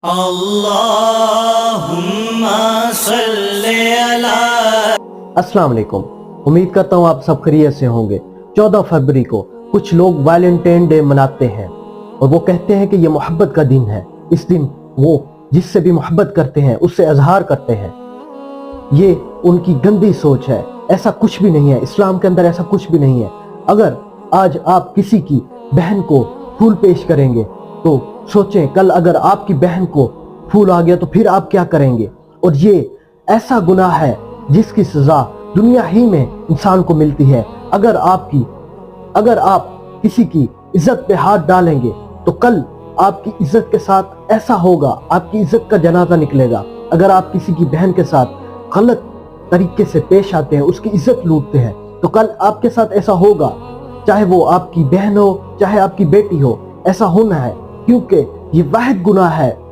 अल्लाहुम्मा सल्ले अला। अस्सलाम वालेकुम। उम्मीद करता हूँ आप सब खैरियत से होंगे। 14 फरवरी को कुछ लोग वैलेंटाइन डे मनाते हैं और वो कहते हैं कि ये मोहब्बत का दिन है। इस दिन वो जिससे भी मोहब्बत करते हैं उससे इजहार करते हैं। ये उनकी गंदी सोच है। ऐसा कुछ भी नहीं है, इस्लाम के अंदर ऐसा कुछ भी नहीं है। अगर आज आप किसी की बहन को फूल पेश करेंगे तो सोचें कल अगर आपकी बहन को फूल आ गया तो फिर आप क्या करेंगे। और ये ऐसा गुनाह है जिसकी सजा दुनिया ही में इंसान को मिलती है। अगर आप किसी की इज्जत पे हाथ डालेंगे तो कल आपकी इज्जत के साथ ऐसा होगा, आपकी इज्जत का जनाजा निकलेगा। अगर आप किसी की बहन के साथ गलत तरीके से पेश आते हैं, उसकी इज्जत लूटते हैं, तो कल आपके साथ ऐसा होगा। चाहे वो आपकी बहन हो, चाहे आपकी बेटी हो, ऐसा होना है, क्योंकि ये वाहिद गुनाह है